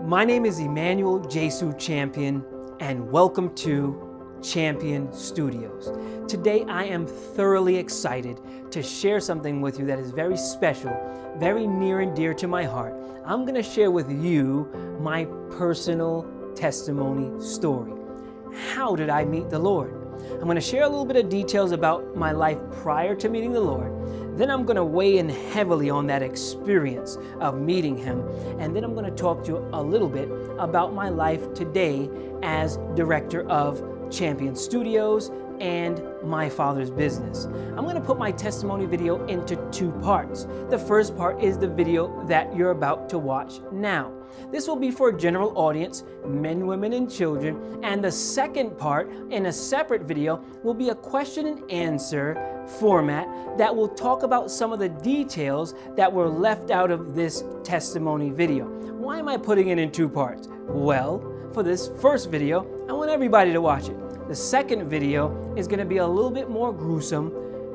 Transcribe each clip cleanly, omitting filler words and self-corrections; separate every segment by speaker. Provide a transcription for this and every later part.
Speaker 1: My name is Emmanuel, Jesu Champion, and welcome to Champion Studios. Today I am thoroughly excited to share something with you that is very special, very near and dear to my heart. I'm going to share with you my personal testimony story. How did I meet the Lord? I'm going to share a little bit of details about my life prior to meeting the Lord. Then I'm going to weigh in heavily on that experience of meeting Him. And then I'm going to talk to you a little bit about my life today as director of Champion Studios and My Father's Business. I'm going to put my testimony video into two parts. The first part is the video that you're about to watch now. This will be for a general audience, men, women, and children. And the second part, in a separate video, will be a question and answer format that will talk about some of the details that were left out of this testimony video. Why am I putting it in two parts? Well, for this first video, I want everybody to watch it. The second video is going to be a little bit more gruesome,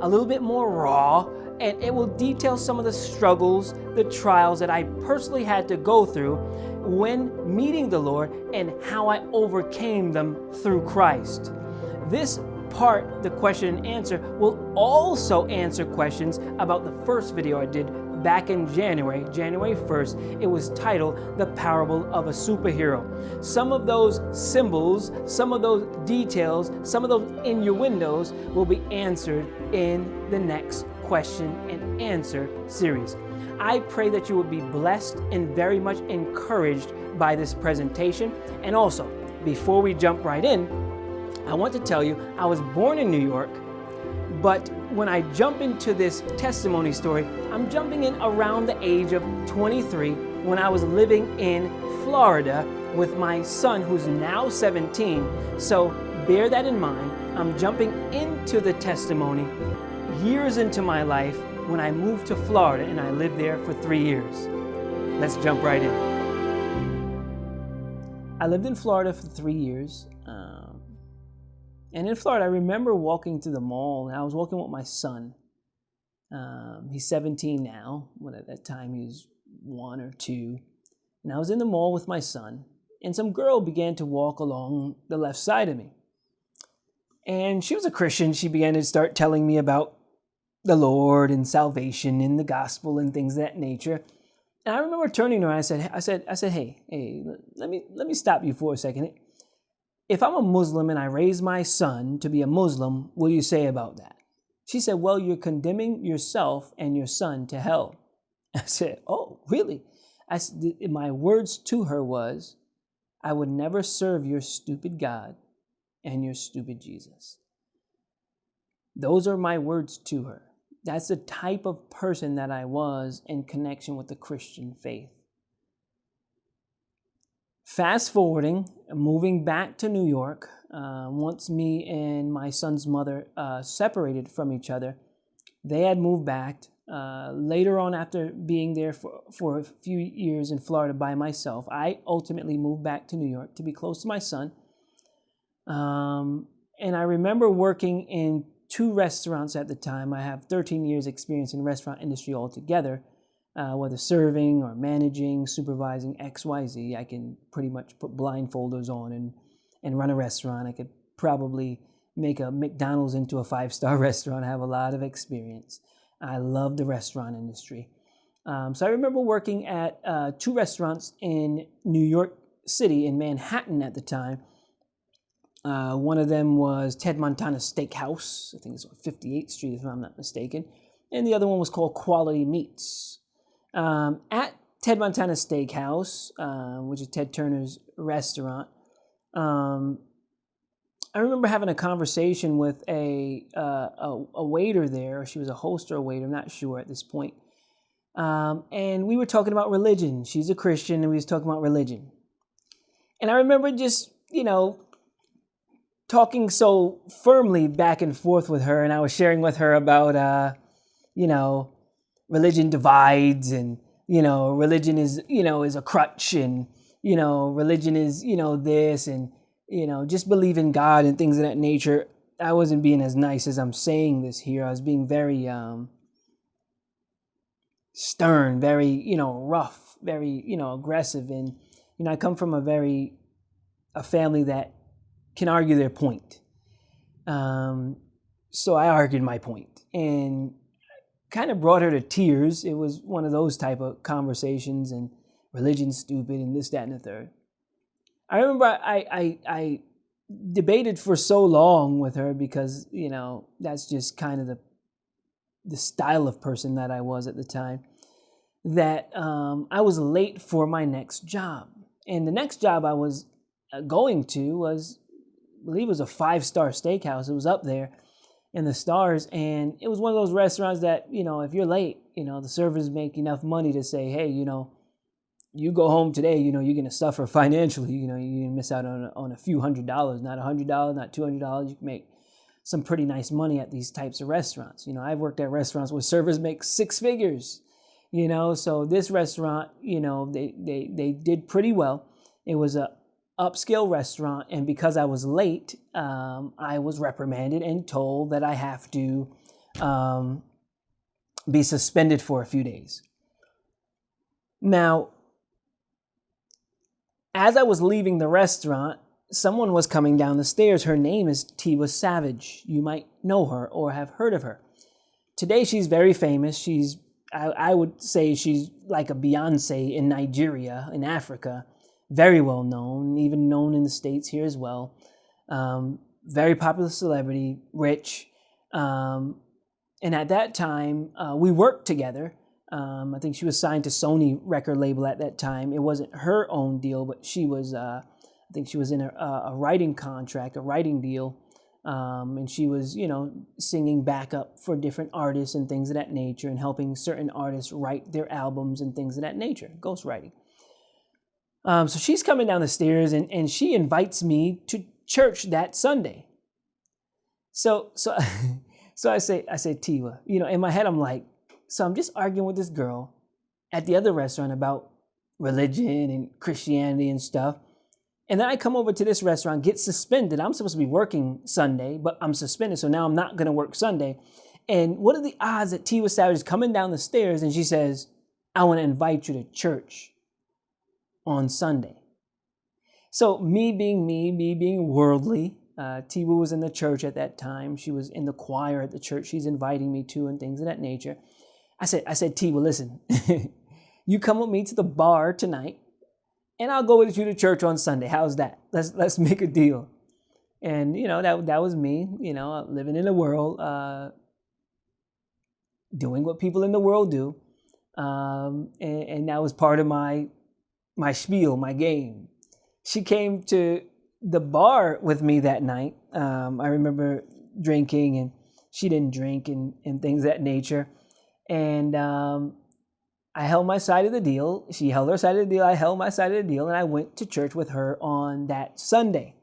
Speaker 1: a little bit more raw, and it will detail some of the struggles, the trials that I personally had to go through when meeting the Lord and how I overcame them through Christ. This part, the question and answer, will also answer questions about the first video I did back in January 1st. It was titled The Parable of a Superhero. Some of those symbols, some of those details, some of those innuendos will be answered in the next question and answer series. I pray that you will be blessed and very much encouraged by this presentation. And also, before we jump right in, I want to tell you, I was born in New York, but when I jump into this testimony story, I'm jumping in around the age of 23 when I was living in Florida with my son, who's now 17. So bear that in mind. I'm jumping into the testimony years into my life when I moved to Florida, and I lived there for 3 years. Let's jump right in. I lived in Florida for 3 years. And in Florida, I remember walking to the mall, and I was walking with my son. He's 17 now, when at that time he was 1 or 2. And I was in the mall with my son, and some girl began to walk along the left side of me. And she was a Christian. She began to start telling me about the Lord and salvation and the gospel and things of that nature. And I remember turning to her and I said, hey, let me stop you for a second. If I'm a Muslim and I raise my son to be a Muslim, what do you say about that? She said, well, you're condemning yourself and your son to hell. I said, oh, really? My words to her was, I would never serve your stupid God and your stupid Jesus. Those are my words to her. That's the type of person that I was in connection with the Christian faith. Fast forwarding, moving back to New York, once me and my son's mother separated from each other, they had moved back. Later on, after being there for a few years in Florida by myself, I ultimately moved back to New York to be close to my son. And I remember working in 2 restaurants at the time. I have 13 years experience in the restaurant industry altogether. Whether serving or managing, supervising, XYZ, I can pretty much put blindfolders on and run a restaurant. I could probably make a McDonald's into a 5-star restaurant. I have a lot of experience. I love the restaurant industry. So I remember working at 2 restaurants in New York City, in Manhattan at the time. One of them was Ted Montana's Steakhouse. I think it's on 58th Street, if I'm not mistaken. And the other one was called Quality Meats. At Ted Montana's Steakhouse, which is Ted Turner's restaurant, I remember having a conversation with a waiter there. She was a host or a waiter, I'm not sure at this point. And we were talking about religion. She's a Christian, and we was talking about religion. And I remember just, talking so firmly back and forth with her, and I was sharing with her about, religion divides, and, religion is a crutch, and, religion is, this, and, just believe in God and things of that nature. I wasn't being as nice as I'm saying this here. I was being very stern, very, rough, very, aggressive. And, I come from a family that can argue their point. So I argued my point and kind of brought her to tears. It was one of those type of conversations, and religion's stupid and this, that, and the third. I remember I debated for so long with her because, that's just kind of the style of person that I was at the time, that I was late for my next job. And the next job I was going to was, I believe it was a 5-star steakhouse. It was up there in the stars. And it was one of those restaurants that, if you're late, the servers make enough money to say, hey, you go home today, you're going to suffer financially. You're going to miss out on a few $100s, not $100, not $200. You can make some pretty nice money at these types of restaurants. I've worked at restaurants where servers make 6 figures, so this restaurant, they did pretty well. It was a upscale restaurant, and because I was late, I was reprimanded and told that I have to be suspended for a few days. Now, as I was leaving the restaurant, someone was coming down the stairs. Her name is Tiwa Savage. You might know her or have heard of her. Today, she's very famous. I would say she's like a Beyonce in Nigeria, in Africa. Very well known, even known in the States here as well. Very popular celebrity, rich. And at that time, we worked together. I think she was signed to Sony record label at that time. It wasn't her own deal, but she was, I think she was in a writing contract, a writing deal. And she was, singing backup for different artists and things of that nature, and helping certain artists write their albums and things of that nature, ghostwriting. So she's coming down the stairs, and she invites me to church that Sunday. So I say, Tiwa, in my head, I'm like, so I'm just arguing with this girl at the other restaurant about religion and Christianity and stuff. And then I come over to this restaurant, get suspended. I'm supposed to be working Sunday, but I'm suspended. So now I'm not going to work Sunday. And what are the odds that Tiwa Savage is coming down the stairs and she says, I want to invite you to church on Sunday. So me being worldly, Tiwa was in the church at that time. She was in the choir at the church she's inviting me to and things of that nature. I said, Tiwa, listen, you come with me to the bar tonight, and I'll go with you to church on Sunday. How's that? Let's make a deal. And, that was me, living in the world, doing what people in the world do. And that was part of my spiel, my game. She came to the bar with me that night. I remember drinking, and she didn't drink and things of that nature. And I held my side of the deal. She held her side of the deal. I held my side of the deal. And I went to church with her on that Sunday.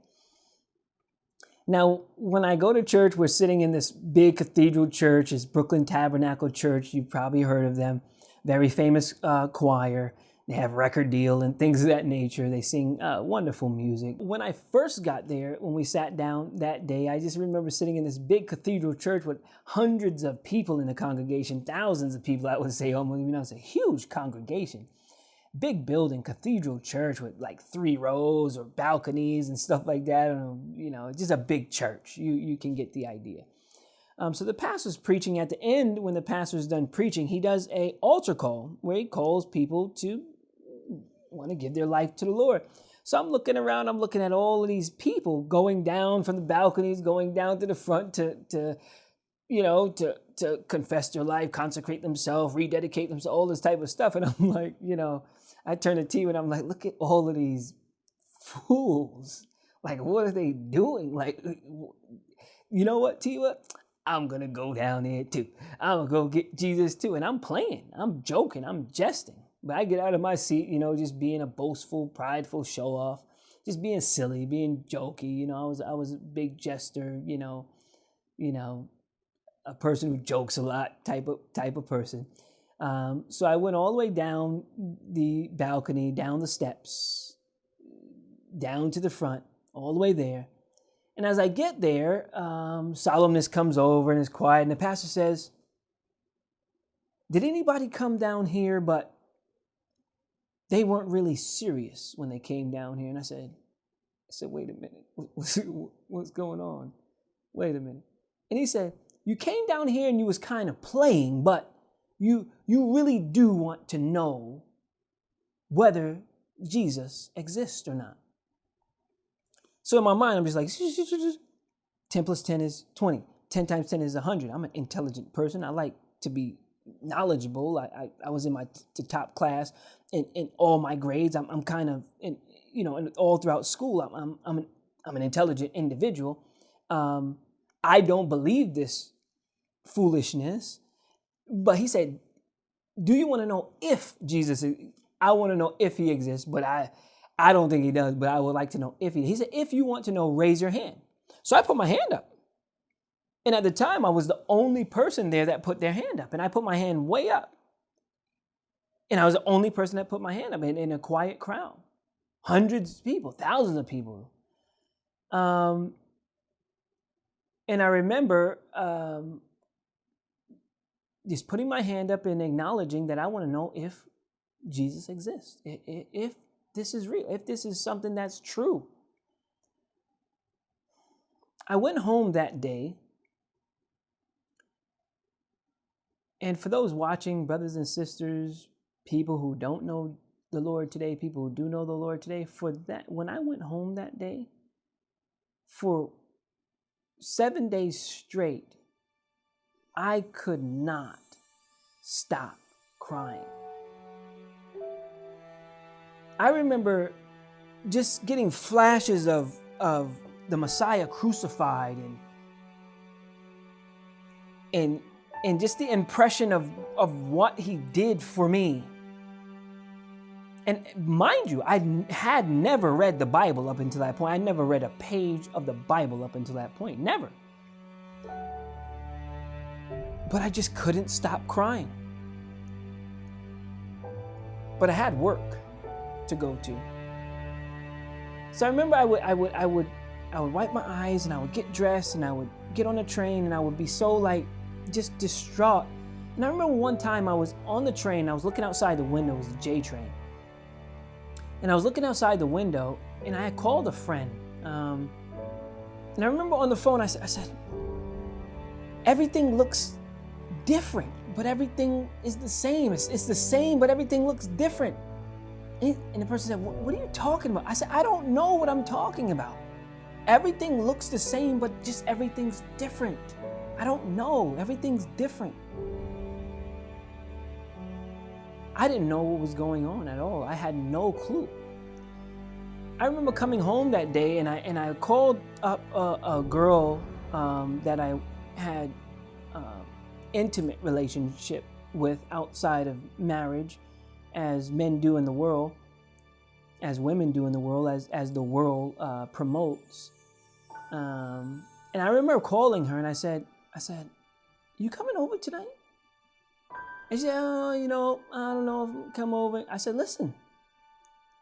Speaker 1: Now, when I go to church, we're sitting in this big cathedral church. It's Brooklyn Tabernacle Church. You've probably heard of them. Very famous choir. They have record deal and things of that nature. They sing wonderful music. When I first got there, when we sat down that day, I just remember sitting in this big cathedral church with hundreds of people in the congregation, thousands of people, I would say almost. It's a huge congregation. Big building, cathedral church with like 3 rows or balconies and stuff like that. Just a big church. You can get the idea. So the pastor's preaching. At the end, when the pastor's done preaching, he does an altar call where he calls people to want to give their life to the Lord. So I'm looking around, I'm looking at all of these people going down from the balconies, going down to the front to confess their life, consecrate themselves, rededicate themselves, all this type of stuff. And I'm like, I turn to T and I'm like, look at all of these fools. Like, what are they doing? Like, you know what, Tiwa? I'm going to go down there too. I'm going to go get Jesus too. And I'm playing, I'm joking, I'm jesting. But I get out of my seat, just being a boastful, prideful show off, just being silly, being jokey. I was a big jester, a person who jokes a lot type of person. So I went all the way down the balcony, down the steps, down to the front, all the way there. And as I get there, solemnness comes over and it's quiet. And the pastor says, did anybody come down here but they weren't really serious when they came down here. And I said, wait a minute, what's going on? Wait a minute. And he said, you came down here and you was kind of playing, but you really do want to know whether Jesus exists or not. So in my mind, I'm just like, 10 plus 10 is 20. 10 times 10 is 100. I'm an intelligent person. I like to be knowledgeable. I was in my top class in all my grades. I'm kind of, and all throughout school, I'm an intelligent individual. I don't believe this foolishness. But he said, do you want to know if Jesus is? I want to know if he exists, but I don't think he does, but I would like to know if he said, if you want to know, raise your hand. So I put my hand up. And at the time, I was the only person there that put their hand up. And I put my hand way up. And I was the only person that put my hand up in a quiet crowd. Hundreds of people, thousands of people. And I remember just putting my hand up and acknowledging that I want to know if Jesus exists, if this is real, if this is something that's true. I went home that day. And for those watching, brothers and sisters, people who don't know the Lord today, people who do know the Lord today, for that, when I went home that day, for 7 days straight, I could not stop crying. I remember just getting flashes of the Messiah crucified and just the impression of what he did for me. And mind you, I had never read the Bible up until that point. I never read a page of the Bible up until that point. Never. But I just couldn't stop crying. But I had work to go to. So I remember I would wipe my eyes and I would get dressed and I would get on the train and I would be so just distraught. And I remember one time I was on the train, I was looking outside the window, it was the J train. And I was looking outside the window and I had called a friend. And I remember on the phone, I said, everything looks different, but everything is the same. It's the same, but everything looks different. And the person said, what are you talking about? I said, I don't know what I'm talking about. Everything looks the same, but just everything's different. I don't know. Everything's different. I didn't know what was going on at all. I had no clue. I remember coming home that day and I called up a girl that I had intimate relationship with outside of marriage, as men do in the world, as women do in the world, as the world promotes. And I remember calling her and I said, you coming over tonight? And she said, I don't know if I'll come over. I said, listen,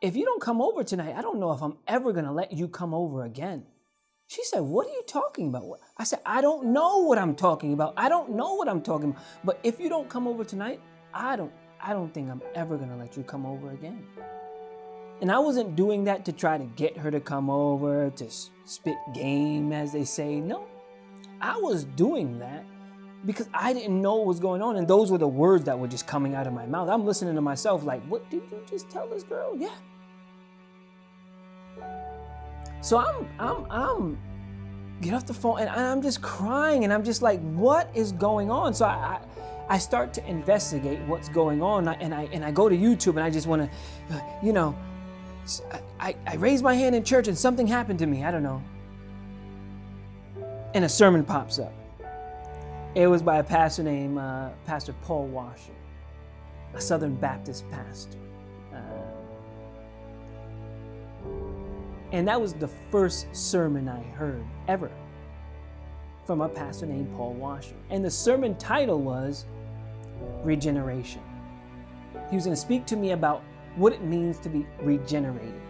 Speaker 1: if you don't come over tonight, I don't know if I'm ever going to let you come over again. She said, what are you talking about? I said, I don't know what I'm talking about. I don't know what I'm talking about. But if you don't come over tonight, I don't think I'm ever going to let you come over again. And I wasn't doing that to try to get her to come over, to spit game, as they say. No, I was doing that because I didn't know what was going on. And those were the words that were just coming out of my mouth. I'm listening to myself like, what did you just tell this girl? Yeah. So I'm get off the phone and I'm just crying and I'm just like, what is going on? So I start to investigate what's going on and I go to YouTube and I just want to, I raise my hand in church and something happened to me. I don't know. And a sermon pops up. It was by a pastor named Pastor Paul Washer, a Southern Baptist pastor. And that was the first sermon I heard ever from a pastor named Paul Washer. And the sermon title was Regeneration. He was going to speak to me about what it means to be regenerated.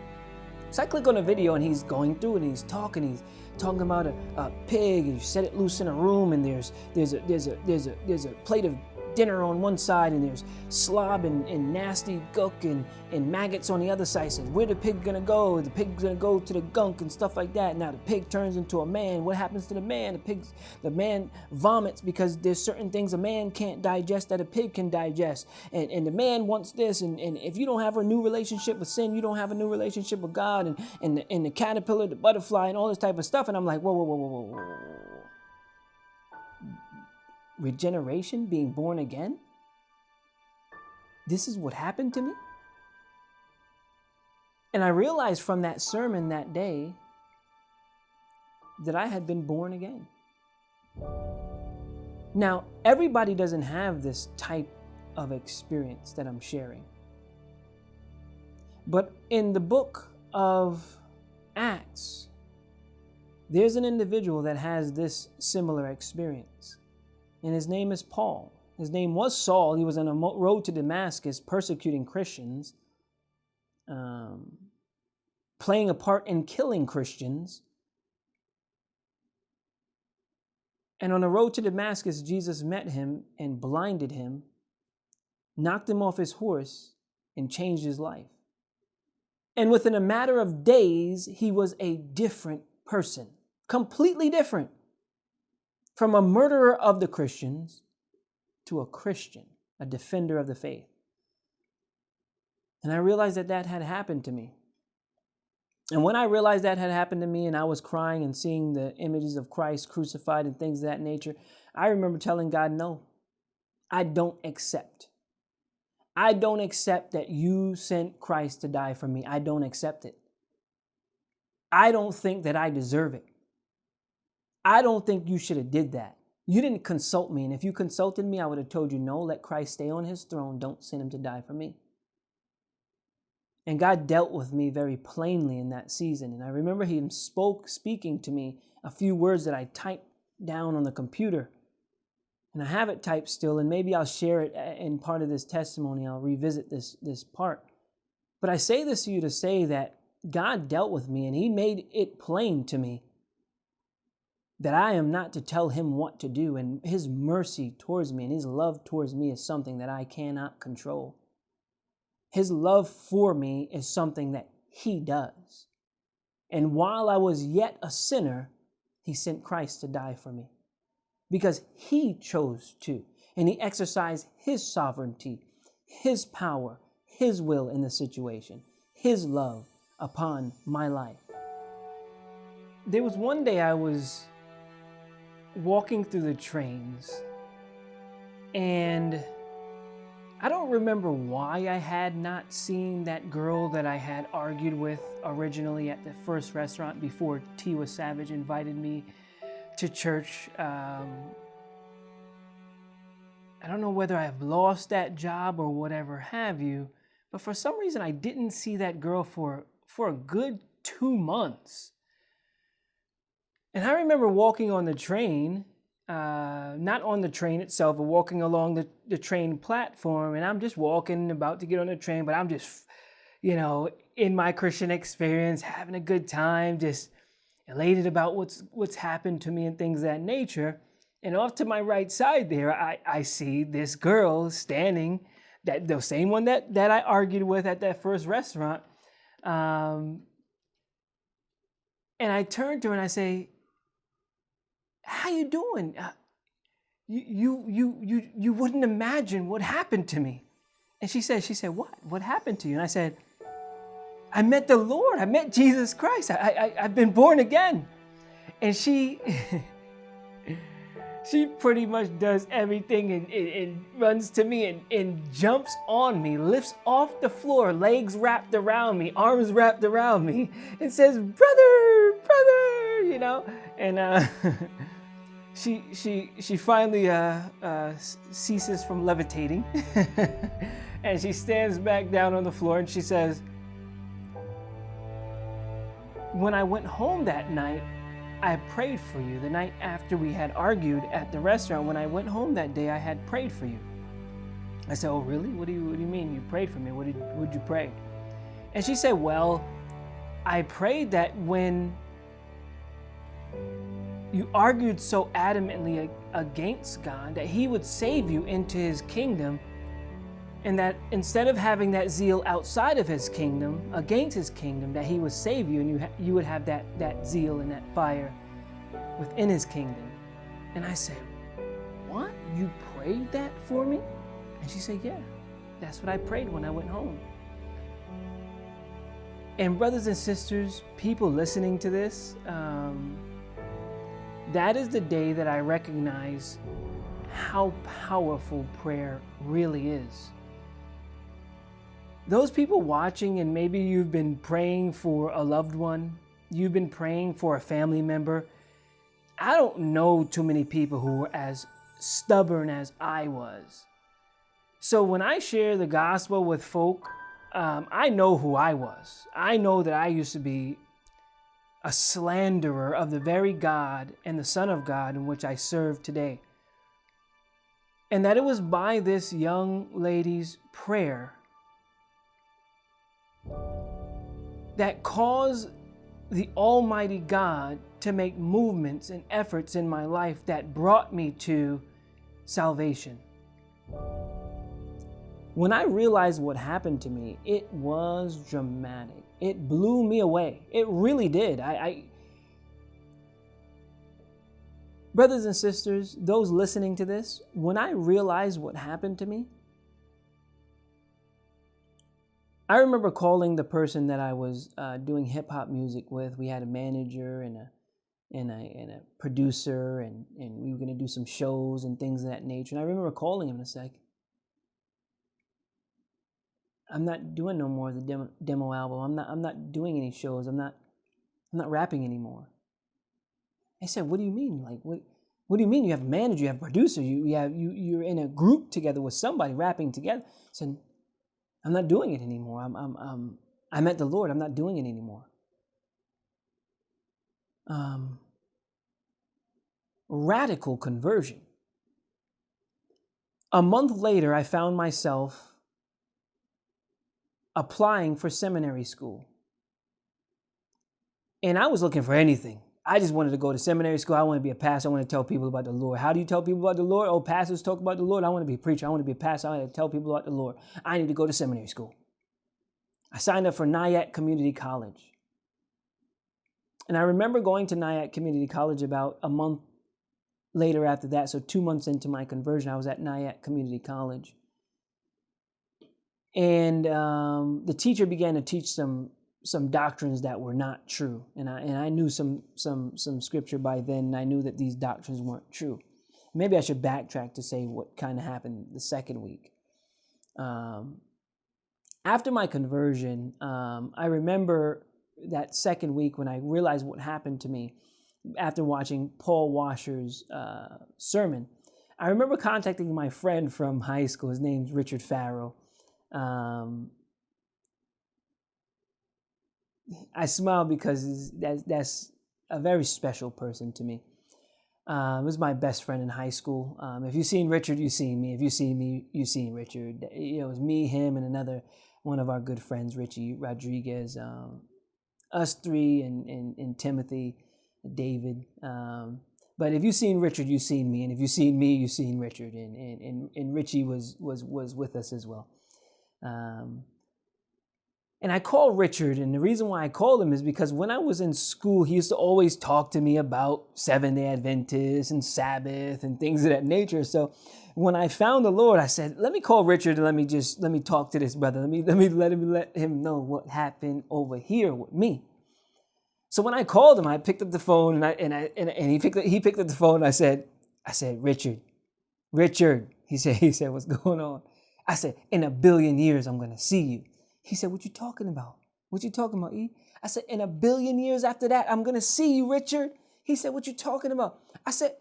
Speaker 1: So I click on a video and he's going through it and he's talking about a pig and you set it loose in a room and there's a plate of dinner on one side and there's slob and nasty gunk and maggots on the other side. Says, where the pig gonna go? The pig's gonna go to the gunk and stuff like that. Now the pig turns into a man. What happens to the man? The man vomits because there's certain things a man can't digest that a pig can digest. And the man wants this. And if you don't have a new relationship with sin, you don't have a new relationship with God and the caterpillar, the butterfly, and all this type of stuff. And I'm like, whoa. Regeneration, being born again? This is what happened to me? And I realized from that sermon that day that I had been born again. Now, everybody doesn't have this type of experience that I'm sharing. But in the book of Acts, there's an individual that has this similar experience. And his name is Paul. His name was Saul. He was on a road to Damascus persecuting Christians, playing a part in killing Christians. And on the road to Damascus, Jesus met him and blinded him, knocked him off his horse, and changed his life. And within a matter of days, he was a different person, completely different. From a murderer of the Christians to a Christian, a defender of the faith. And I realized that had happened to me. And when I realized that had happened to me and I was crying and seeing the images of Christ crucified and things of that nature, I remember telling God, no, I don't accept. I don't accept that you sent Christ to die for me. I don't accept it. I don't think that I deserve it. I don't think you should have did that. You didn't consult me. And if you consulted me, I would have told you, no, let Christ stay on his throne. Don't send him to die for me. And God dealt with me very plainly in that season. And I remember him speaking to me a few words that I typed down on the computer. And I have it typed still, and maybe I'll share it in part of this testimony. I'll revisit this part. But I say this to you to say that God dealt with me, and he made it plain to me that I am not to tell him what to do, and his mercy towards me and his love towards me is something that I cannot control. His love for me is something that he does. And while I was yet a sinner, he sent Christ to die for me because he chose to, and he exercised his sovereignty, his power, his will in the situation, his love upon my life. There was one day I was walking through the trains, and I don't remember why I had not seen that girl that I had argued with originally at the first restaurant before Tiwa Savage invited me to church. I don't know whether I've lost that job or whatever have you, but for some reason I didn't see that girl for a good 2 months. And I remember walking on the train, not on the train itself, but walking along the train platform. And I'm just walking, about to get on the train, but I'm just, in my Christian experience, having a good time, just elated about what's happened to me and things of that nature. And off to my right side there, I see this girl standing, the same one that I argued with at that first restaurant. And I turn to her and I say, how you doing? You wouldn't imagine what happened to me. And she said, what happened to you? And I said, I met the Lord. I met Jesus Christ. I've been born again. And she pretty much does everything and runs to me and jumps on me, lifts off the floor, legs wrapped around me, arms wrapped around me, and says, brother, and she finally ceases from levitating, and she stands back down on the floor and she says, when I went home that night, I prayed for you. The night after we had argued at the restaurant, when I went home that day, I had prayed for you. I said, oh, really? What do you mean you prayed for me? What did you pray? And she said, well, I prayed that when You argued so adamantly against God that he would save you into his kingdom, and that instead of having that zeal outside of his kingdom, against his kingdom, that he would save you, and you would have that zeal and that fire within his kingdom. And I said, what? You prayed that for me? And she said, yeah, that's what I prayed when I went home. And brothers and sisters, people listening to this, that is the day that I recognize how powerful prayer really is. Those people watching, and maybe you've been praying for a loved one, you've been praying for a family member. I don't know too many people who were as stubborn as I was. So when I share the gospel with folk, I know who I was. I know that I used to be a slanderer of the very God and the Son of God in which I serve today. And that it was by this young lady's prayer that caused the Almighty God to make movements and efforts in my life that brought me to salvation. When I realized what happened to me, it was dramatic. It blew me away. It really did. Brothers and sisters, those listening to this, when I realized what happened to me, I remember calling the person that I was doing hip hop music with. We had a manager and a producer, and we were going to do some shows and things of that nature. And I remember calling him and I said, I'm not doing no more of the demo album. I'm not doing any shows. I'm not rapping anymore. I said, what do you mean? Like, what do you mean? You have a manager, you have a producer, you're in a group together with somebody rapping together. I said, I'm not doing it anymore. I met the Lord. I'm not doing it anymore. Radical conversion. A month later, I found myself applying for seminary school. And I was looking for anything. I just wanted to go to seminary school. I want to be a pastor. I want to tell people about the Lord. How do you tell people about the Lord? Oh, pastors talk about the Lord. I want to be a preacher. I want to be a pastor. I want to tell people about the Lord. I need to go to seminary school. I signed up for Nyack Community College. And I remember going to Nyack Community College about a month later after that. So 2 months into my conversion, I was at Nyack Community College. And the teacher began to teach some doctrines that were not true. And I knew some scripture by then, and I knew that these doctrines weren't true. Maybe I should backtrack to say what kind of happened the second week. After my conversion, I remember that second week when I realized what happened to me after watching Paul Washer's sermon. I remember contacting my friend from high school. His name's Richard Farrow. I smile because that's a very special person to me. He was my best friend in high school. If you've seen Richard, you've seen me. If you've seen me, you've seen Richard. It was me, him, and another one of our good friends, Richie Rodriguez. Us three and Timothy, David. But if you've seen Richard, you've seen me. And if you've seen me, you've seen Richard. And Richie was with us as well. And I called Richard, and the reason why I called him is because when I was in school, he used to always talk to me about Seventh-day Adventists and Sabbath and things of that nature. So when I found the Lord, I said, let me call Richard and let me talk to this brother. Let him know what happened over here with me. So when I called him, I picked up the phone and he picked up the phone. And I said, Richard. He said, what's going on? I said, in 1 billion years, I'm going to see you. He said, what you talking about? What you talking about, E? I said, in 1 billion years after that, I'm going to see you, Richard. He said, what you talking about? I said,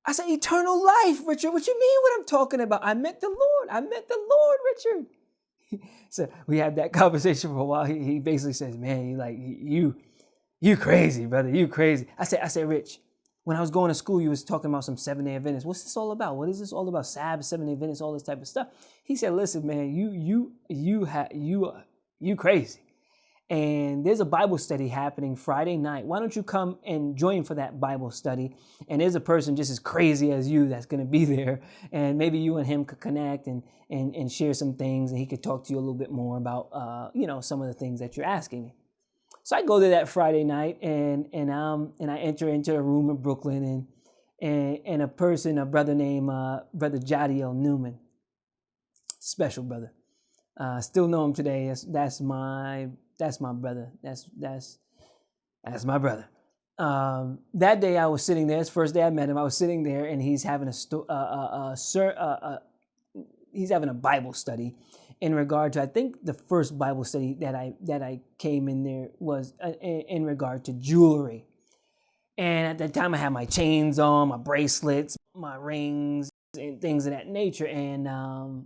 Speaker 1: eternal life, Richard. What you mean what I'm talking about? I met the Lord, Richard. So we had that conversation for a while. He basically says, man, you crazy, brother. You crazy. I said, Rich, when I was going to school, you was talking about some Seventh-day Adventists. What's this all about? What is this all about? Sabbath, Seventh-day Adventists, all this type of stuff. He said, listen, man, you crazy. And there's a Bible study happening Friday night. Why don't you come and join for that Bible study? And there's a person just as crazy as you that's going to be there. And maybe you and him could connect and share some things. And he could talk to you a little bit more about, some of the things that you're asking me. So I go there that Friday night and I enter into a room in Brooklyn and a brother named Brother Jadiel Newman. Special brother. Still know him today. That's my brother. That's my brother. That day I was sitting there. It's the first day I met him. I was sitting there, and he's having he's having a Bible study in regard to, I think the first Bible study that I came in there was in regard to jewelry. And at that time I had my chains on, my bracelets, my rings, and things of that nature. And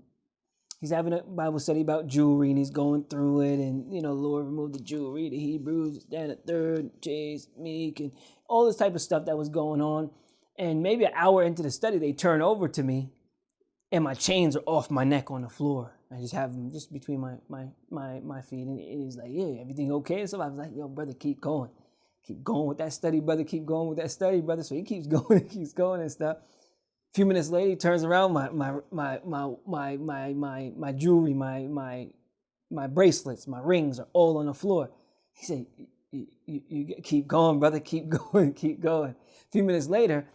Speaker 1: he's having a Bible study about jewelry, and he's going through it, and, Lord, remove the jewelry, the Hebrews, stand at third, chaste, meek, and all this type of stuff that was going on. And maybe an hour into the study, they turn over to me, and my chains are off my neck on the floor. I just have them just between my feet, and he's like, yeah, everything okay? And so I was like, yo, brother, keep going. Keep going with that study, brother. Keep going with that study, brother. So he keeps going and stuff. A few minutes later, he turns around, my jewelry, my bracelets, my rings are all on the floor. He said, you keep going, brother, keep going, keep going. A few minutes later,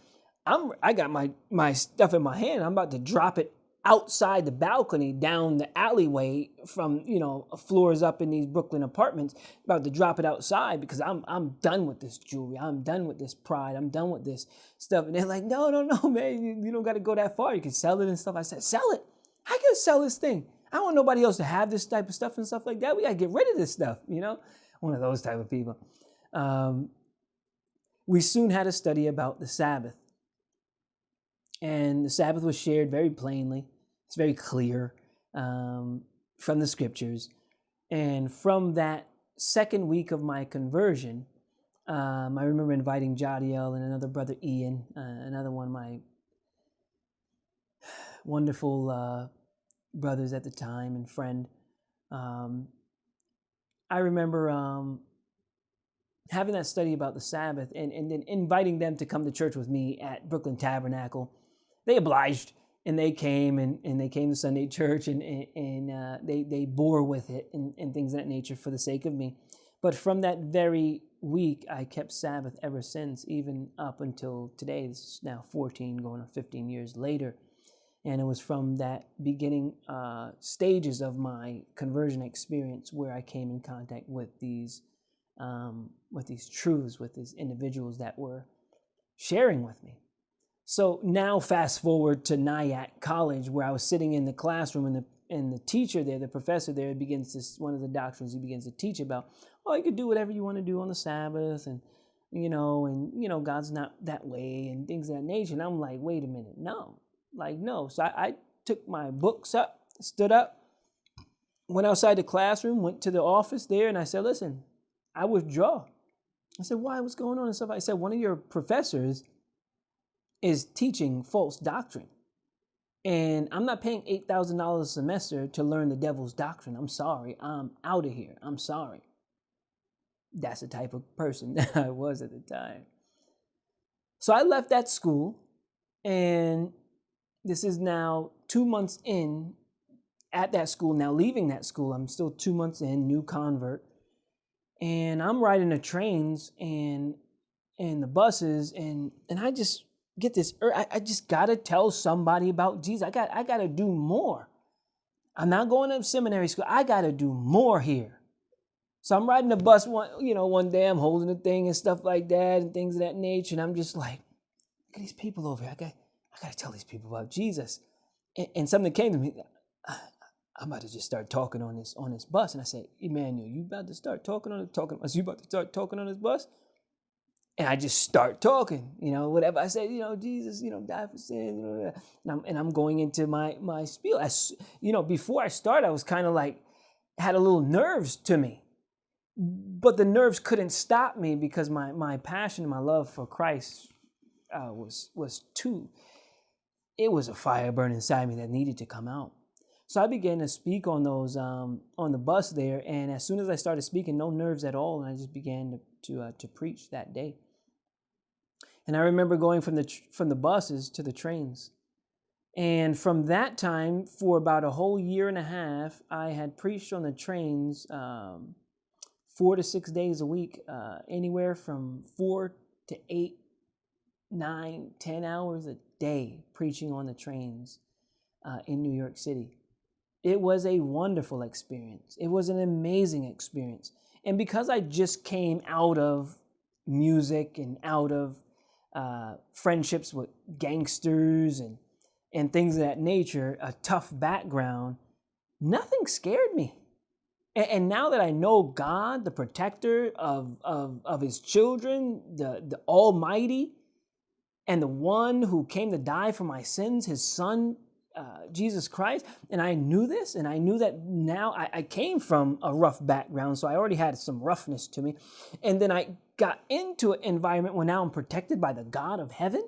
Speaker 1: I got my stuff in my hand. I'm about to drop it outside the balcony down the alleyway from, floors up in these Brooklyn apartments, about to drop it outside because I'm done with this jewelry. I'm done with this pride. I'm done with this stuff. And they're like, no, man, you don't got to go that far. You can sell it and stuff. I said, sell it? How can I sell this thing? I don't want nobody else to have this type of stuff and stuff like that. We got to get rid of this stuff, one of those type of people. We soon had a study about the Sabbath. And the Sabbath was shared very plainly. It's very clear from the scriptures. And from that second week of my conversion, I remember inviting Jadiel and another brother Ian, another one of my wonderful brothers at the time and friend. I remember having that study about the Sabbath and then inviting them to come to church with me at Brooklyn Tabernacle. They obliged. And they came and they came to Sunday church and they bore with it and things of that nature for the sake of me. But from that very week, I kept Sabbath ever since, even up until today. This is now 14, going on 15 years later. And it was from that beginning stages of my conversion experience where I came in contact with these truths, with these individuals that were sharing with me. So now fast forward to Nyack College, where I was sitting in the classroom, and the teacher there, the professor there, begins this, one of the doctrines he begins to teach about, you can do whatever you want to do on the Sabbath, and God's not that way, and things of that nature. And I'm like, wait a minute, no. So I took my books up, stood up, went outside the classroom, went to the office there, and I said, listen, I withdraw. I said, why? What's going on? And stuff. I said, one of your professors is teaching false doctrine. And I'm not paying $8,000 a semester to learn the devil's doctrine. I'm sorry. I'm out of here. I'm sorry. That's the type of person that I was at the time. So I left that school, and this is now 2 months in at that school. Now leaving that school, I'm still 2 months in, new convert. And I'm riding the trains and the buses, and I just get this, I just got to tell somebody about Jesus. I got to do more. I'm not going to seminary school. I got to do more here. So I'm riding the bus one day, I'm holding the thing and stuff like that and things of that nature. And I'm just like, look at these people over here. I got to tell these people about Jesus. And something came to me. I'm about to just start talking on this bus. And I said, Emmanuel, you about to start talking on this bus? And I just start talking, whatever I say, Jesus, died for sin, and I'm going into my spiel. Before I started, I was kind of like, had a little nerves to me, but the nerves couldn't stop me because my passion, my love for Christ it was a fire burning inside me that needed to come out. So I began to speak on those on the bus there, and as soon as I started speaking, no nerves at all, and I just began to preach that day. And I remember going from the buses to the trains, and from that time for about a whole year and a half, I had preached on the trains 4 to 6 days a week, anywhere from 4 to 8, 9, 10 hours a day preaching on the trains in New York City. It was a wonderful experience. It was an amazing experience. And because I just came out of music and out of friendships with gangsters and things of that nature, a tough background, nothing scared me. And now that I know God, the protector of his children, the Almighty, and the one who came to die for my sins, his son, Jesus Christ, and I knew this, and I knew that now I came from a rough background, so I already had some roughness to me, and then I got into an environment where now I'm protected by the God of heaven.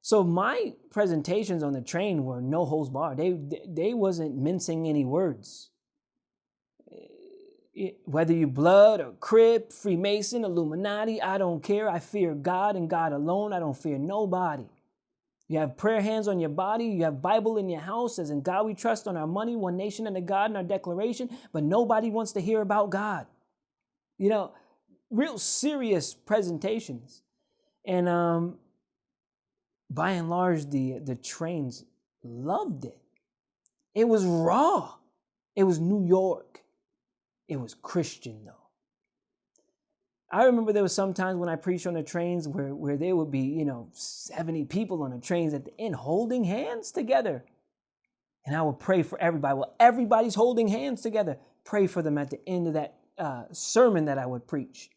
Speaker 1: So my presentations on the train were no holds barred. They wasn't mincing any words. Whether you blood or Crip, Freemason, Illuminati, I don't care. I fear God and God alone. I don't fear nobody. You have prayer hands on your body. You have Bible in your house, as in God we trust, on our money, one nation under God in our declaration. But nobody wants to hear about God. You know, real serious presentations. And by and large, the trains loved it. It was raw. It was New York. It was Christian, though. I remember there was some times when I preached on the trains where there would be, 70 people on the trains at the end holding hands together. And I would pray for everybody. Well, everybody's holding hands together. Pray for them at the end of that sermon that I would preach.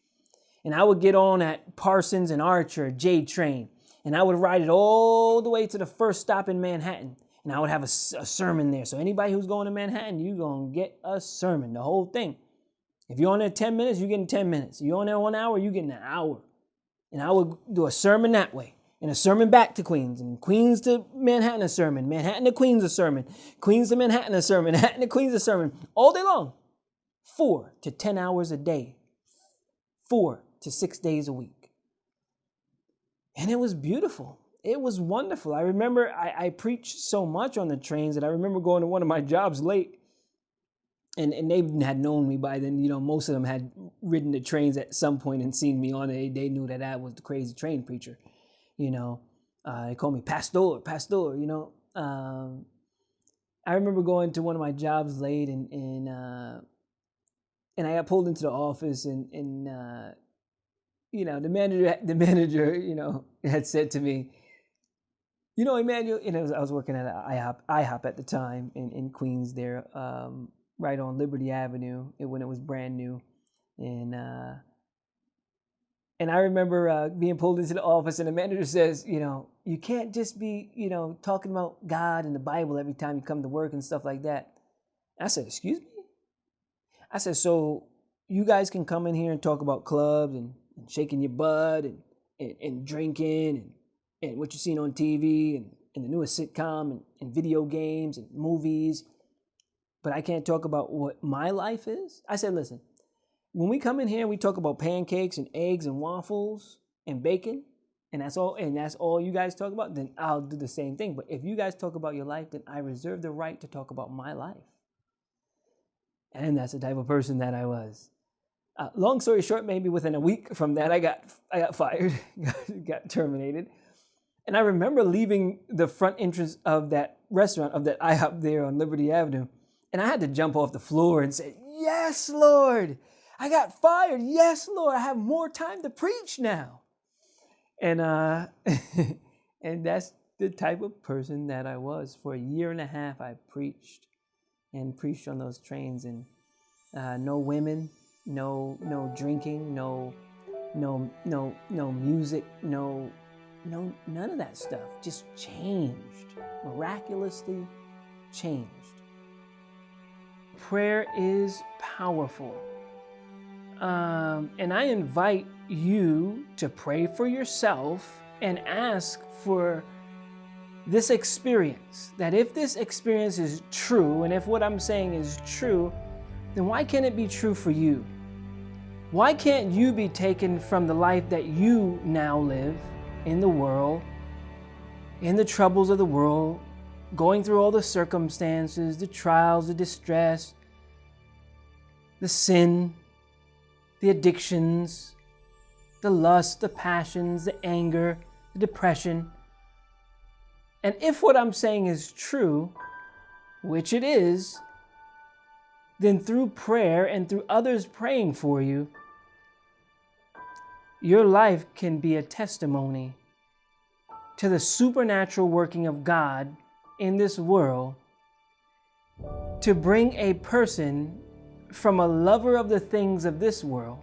Speaker 1: And I would get on at Parsons and Archer, J train. And I would ride it all the way to the first stop in Manhattan. And I would have a sermon there. So anybody who's going to Manhattan, you're going to get a sermon, the whole thing. If you're on there 10 minutes, you're getting 10 minutes. If you're on there 1 hour, you're getting an hour. And I would do a sermon that way, and a sermon back to Queens, and Queens to Manhattan a sermon, Manhattan to Queens a sermon, Queens to Manhattan a sermon, Manhattan to Queens a sermon, all day long. 4 to 10 hours a day, 4 to 6 days a week. And it was beautiful. It was wonderful. I remember I preached so much on the trains that I remember going to one of my jobs late. And they had known me by then. Most of them had ridden the trains at some point and seen me on it. They knew that I was the crazy train preacher. They called me Pastor. I remember going to one of my jobs late, and I got pulled into the office, and the manager, had said to me, Emmanuel, I was working at IHOP at the time in Queens there, right on Liberty Avenue when it was brand new. And I remember being pulled into the office, and the manager says, you can't just be, talking about God and the Bible every time you come to work and stuff like that. I said, excuse me? I said, so you guys can come in here and talk about clubs and shaking your butt and drinking and what you've seen on TV and the newest sitcom and video games and movies, but I can't talk about what my life is? I said, listen, when we come in here, we talk about pancakes and eggs and waffles and bacon, and that's all you guys talk about, then I'll do the same thing. But if you guys talk about your life, then I reserve the right to talk about my life. And that's the type of person that I was. Long story short, maybe within a week from that, I got fired, got terminated. And I remember leaving the front entrance of that restaurant, of that IHOP there on Liberty Avenue, and I had to jump off the floor and say, yes, Lord, I got fired. Yes, Lord, I have more time to preach now. And and that's the type of person that I was. For a year and a half, I preached on those trains, and no women, no drinking, no music, no, none of that stuff. Just changed, miraculously changed. Prayer is powerful. And I invite you to pray for yourself and ask for this experience, that if this experience is true, and if what I'm saying is true, then why can't it be true for you? Why can't you be taken from the life that you now live in the world, in the troubles of the world, going through all the circumstances, the trials, the distress, the sin, the addictions, the lust, the passions, the anger, the depression. And if what I'm saying is true, which it is, then through prayer and through others praying for you, your life can be a testimony to the supernatural working of God in this world to bring a person from a lover of the things of this world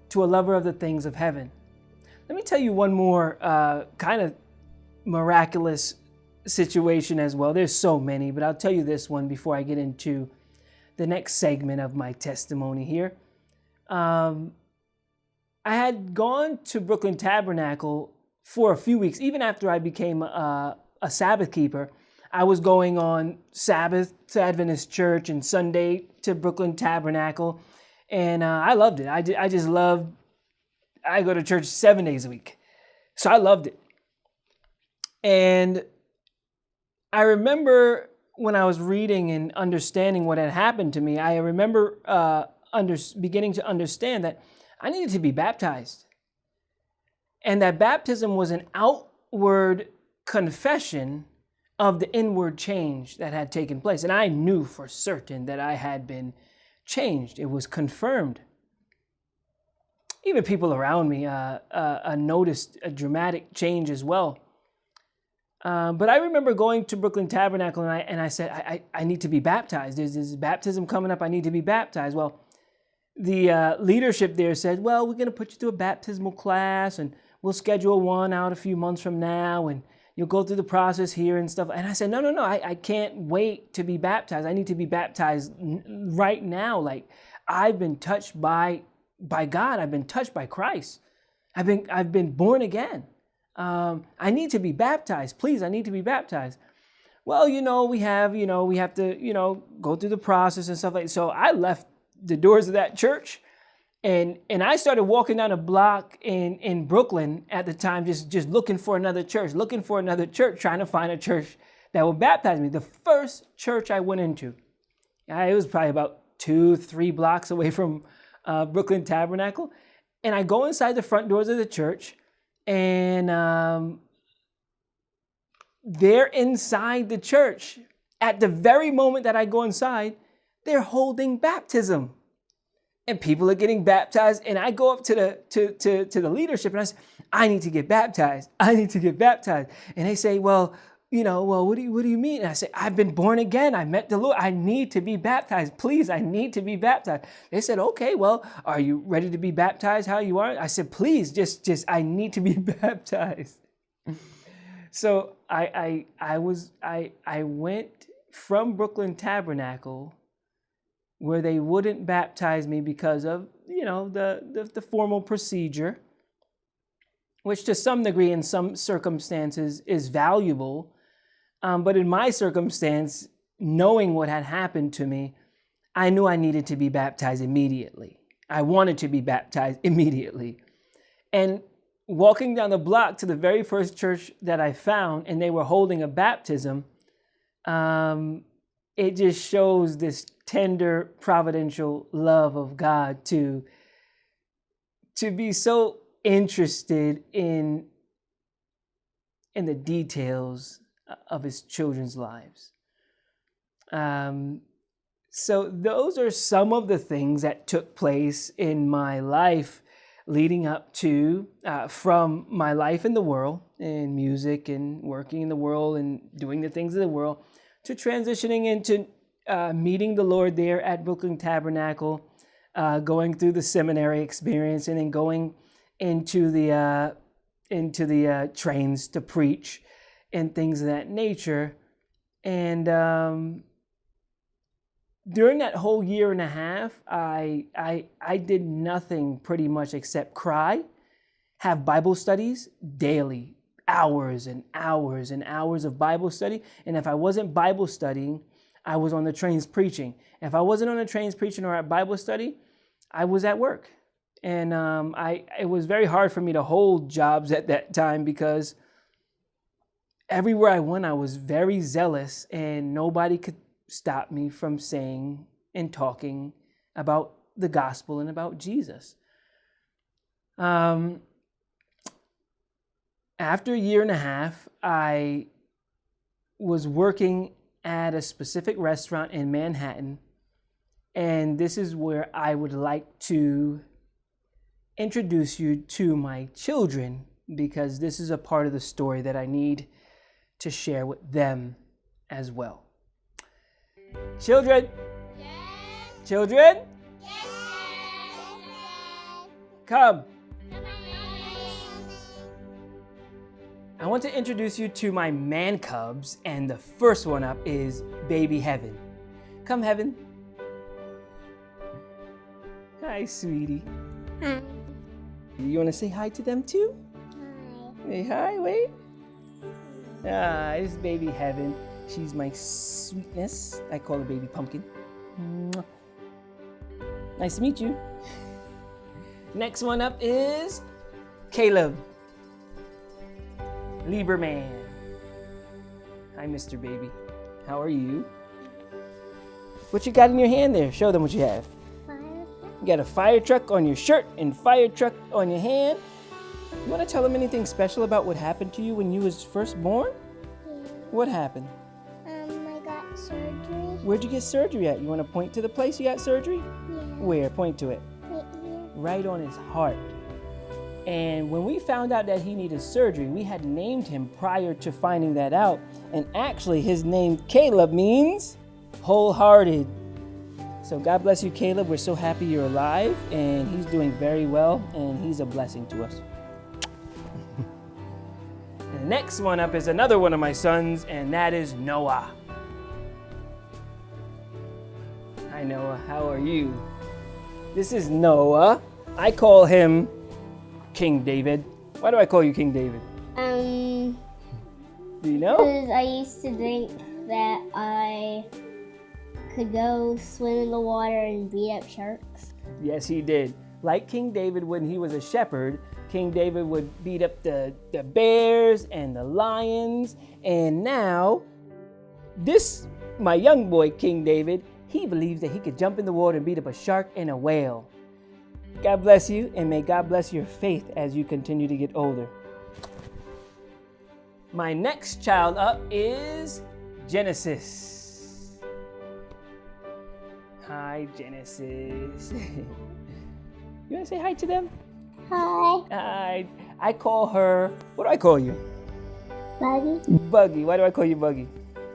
Speaker 1: to a lover of the things of heaven. Let me tell you one more kind of miraculous situation as well. There's so many, but I'll tell you this one before I get into the next segment of my testimony here. I had gone to Brooklyn Tabernacle for a few weeks. Even after I became a Sabbath keeper, I was going on Sabbath to Adventist Church and Sunday to Brooklyn Tabernacle. And I loved it. I just loved, I go to church 7 days a week. So I loved it. And I remember when I was reading and understanding what had happened to me, I remember beginning to understand that I needed to be baptized. And that baptism was an outward confession of the inward change that had taken place. And I knew for certain that I had been changed. It was confirmed. Even people around me noticed a dramatic change as well. But I remember going to Brooklyn Tabernacle and I said, I need to be baptized. There's this baptism coming up. I need to be baptized. Well, the leadership there said, well, we're going to put you through a baptismal class and we'll schedule one out a few months from now and you'll go through the process here and stuff. And I said, no, I can't wait to be baptized. I need to be baptized right now. Like, I've been touched by God. I've been touched by Christ. I've been born again. I need to be baptized. Please, I need to be baptized. Well, we have to, go through the process and stuff like that. So I left the doors of that church and I started walking down a block in Brooklyn at the time, just looking for another church, trying to find a church that would baptize me. The first church I went into, it was probably about 2-3 blocks away from Brooklyn Tabernacle. And I go inside the front doors of the church. And they're inside the church. At the very moment that I go inside, they're holding baptism. And people are getting baptized. And I go up to the leadership and I say, I need to get baptized. And they say, well, what do you mean? And I say, I've been born again. I met the Lord. I need to be baptized. Please, I need to be baptized. They said, okay, well, are you ready to be baptized how you are? I said, please, just I need to be baptized. So I went from Brooklyn Tabernacle where they wouldn't baptize me because of, the formal procedure, which to some degree in some circumstances is valuable. But in my circumstance, knowing what had happened to me, I knew I needed to be baptized immediately. I wanted to be baptized immediately. And walking down the block to the very first church that I found, and they were holding a baptism, it just shows this tender, providential love of God to be so interested in the details of his children's lives. So those are some of the things that took place in my life leading up to, from my life in the world, in music and working in the world and doing the things of the world, to transitioning into meeting the Lord there at Brooklyn Tabernacle, going through the seminary experience, and then going into the trains to preach and things of that nature. And during that whole year and a half, I did nothing pretty much except cry, have Bible studies daily. hours and hours and hours of Bible study. And if I wasn't Bible studying, I was on the trains preaching. If I wasn't on the trains preaching or at Bible study, I was at work. And it was very hard for me to hold jobs at that time because everywhere I went, I was very zealous and nobody could stop me from saying and talking about the gospel and about Jesus. After a year and a half, I was working at a specific restaurant in Manhattan, and this is where I would like to introduce you to my children, because this is a part of the story that I need to share with them as well. Children?
Speaker 2: Yes.
Speaker 1: Children?
Speaker 2: Yes.
Speaker 1: Come. I want to introduce you to my man cubs, and the first one up is baby Heaven. Come, Heaven. Hi, sweetie.
Speaker 2: Hi.
Speaker 1: You want to say hi to them too?
Speaker 2: Hi.
Speaker 1: Say hi, wait. This is baby Heaven. She's my sweetness. I call her baby pumpkin. Mwah. Nice to meet you. Next one up is Caleb. Lieberman. Hi, Mr. Baby. How are you? What you got in your hand there? Show them what you have. You got a fire truck on your shirt and fire truck on your hand. You want to tell them anything special about what happened to you when you was first born?
Speaker 2: Yeah.
Speaker 1: What happened?
Speaker 2: I got surgery.
Speaker 1: Where'd you get surgery at? You want to point to the place you got surgery?
Speaker 2: Yeah.
Speaker 1: Where? Point to it.
Speaker 2: Right here.
Speaker 1: Right on his heart. And when we found out that he needed surgery, we had named him prior to finding that out. And actually, his name Caleb means wholehearted. So God bless you, Caleb. We're so happy you're alive, and he's doing very well, and he's a blessing to us. The next one up is another one of my sons, and that is Noah. Hi, Noah. How are you? This is Noah. I call him King David. Why do I call you King David? Do you know?
Speaker 2: Because I used to think that I could go swim in the water and beat up sharks.
Speaker 1: Yes, he did. Like King David when he was a shepherd, King David would beat up the bears and the lions. And now, my young boy, King David, he believes that he could jump in the water and beat up a shark and a whale. God bless you, and may God bless your faith as you continue to get older. My next child up is Genesis. Hi, Genesis. You want to say hi to them?
Speaker 2: Hi.
Speaker 1: I call her, what do I call you?
Speaker 2: Buggy.
Speaker 1: Buggy. Why do I call you Buggy?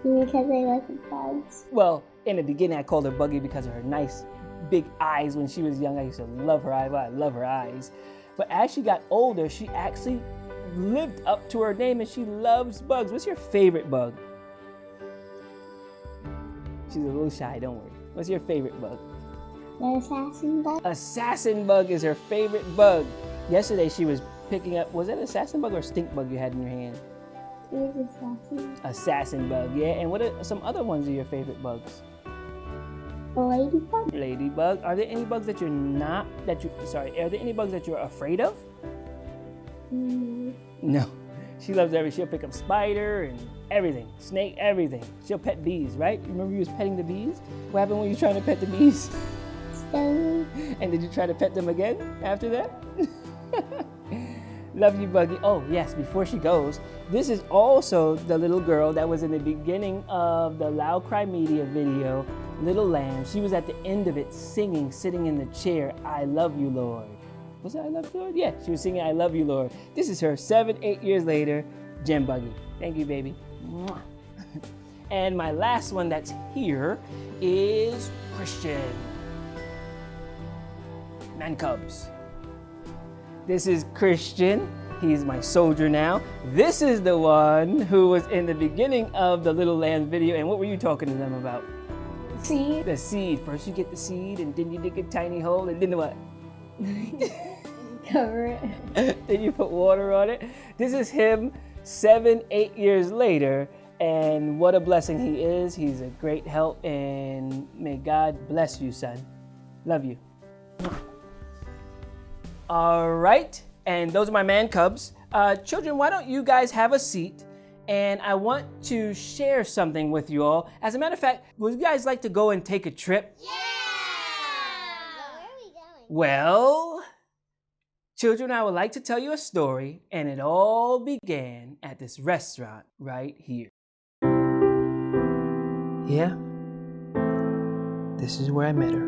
Speaker 2: Because I like bugs.
Speaker 1: Well, in the beginning, I called her Buggy because of her nice big eyes when she was young. I used to love her eyes. I love her eyes. But as she got older, she actually lived up to her name, and she loves bugs. What's your favorite bug? She's a little shy, don't worry. What's your favorite bug?
Speaker 2: The assassin bug.
Speaker 1: Assassin bug is her favorite bug. Yesterday she was picking up, was that assassin bug or stink bug you had in your hand?
Speaker 2: It was assassin.
Speaker 1: Assassin bug, yeah. And what are some other ones of your favorite bugs?
Speaker 2: A ladybug.
Speaker 1: Ladybug. Are there any bugs that are there any bugs that you're afraid of? No. She loves she'll pick up spider and everything, snake, everything. She'll pet bees, right? You remember you was petting the bees? What happened when you were trying to pet the bees?
Speaker 2: Stung.
Speaker 1: And did you try to pet them again after that? Love you, Buggy. Oh, yes, before she goes, this is also the little girl that was in the beginning of the LOUDCRY media video, Little Lamb. She was at the end of it singing, sitting in the chair, I love you, Lord. Was it I love you, Lord? Yeah, she was singing I love you, Lord. This is her 7-8 years later, Jen Buggy. Thank you, baby. Mwah. And my last one that's here is Christian. Man Cubs. This is Christian. He's my soldier now. This is the one who was in the beginning of the Little Lamb video. And what were you talking to them about?
Speaker 2: Seed.
Speaker 1: The seed. First you get the seed, and then you dig a tiny hole, and then what?
Speaker 2: Cover it.
Speaker 1: Then you put water on it. This is him 7, 8 years later, and what a blessing he is. He's a great help, and may God bless you, son. Love you. All right, and those are my man cubs. Children, why don't you guys have a seat? And I want to share something with you all. As a matter of fact, would you guys like to go and take a trip?
Speaker 2: Yeah! Where are we going?
Speaker 1: Well, children, I would like to tell you a story, and it all began at this restaurant right here. Yeah, this is where I met her.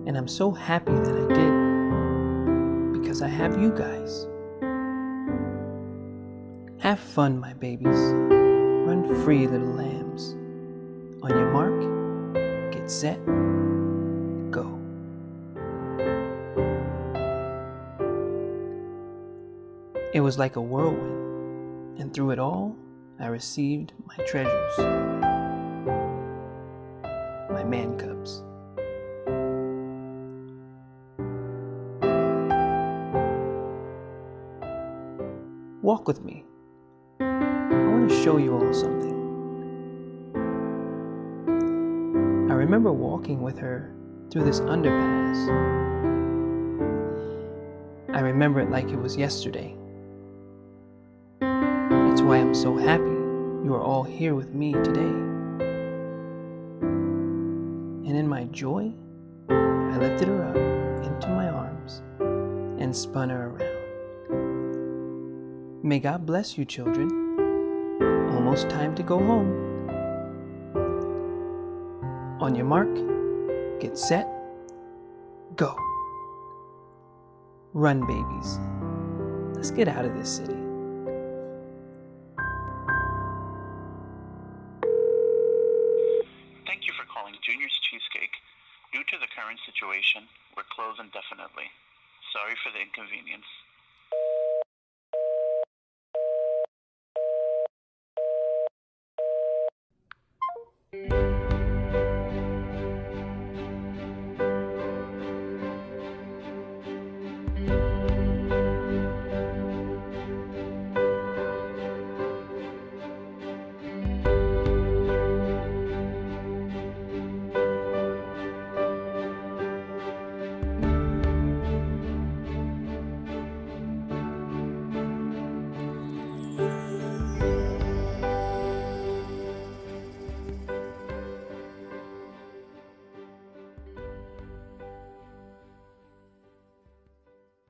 Speaker 1: And I'm so happy that I did, because I have you guys. Have fun, my babies. Run free, little lambs. On your mark, get set, go. It was like a whirlwind, and through it all, I received my treasures, my man cubs. Walk with me. I want to show you all something. I remember walking with her through this underpass. I remember it like it was yesterday. That's why I'm so happy you are all here with me today. And in my joy, I lifted her up into my arms and spun her around. May God bless you, children. Almost time to go home. On your mark, get set, go. Run, babies. Let's get out of this city.
Speaker 3: Thank you for calling Junior's Cheesecake. Due to the current situation, we're closed indefinitely. Sorry for the inconvenience.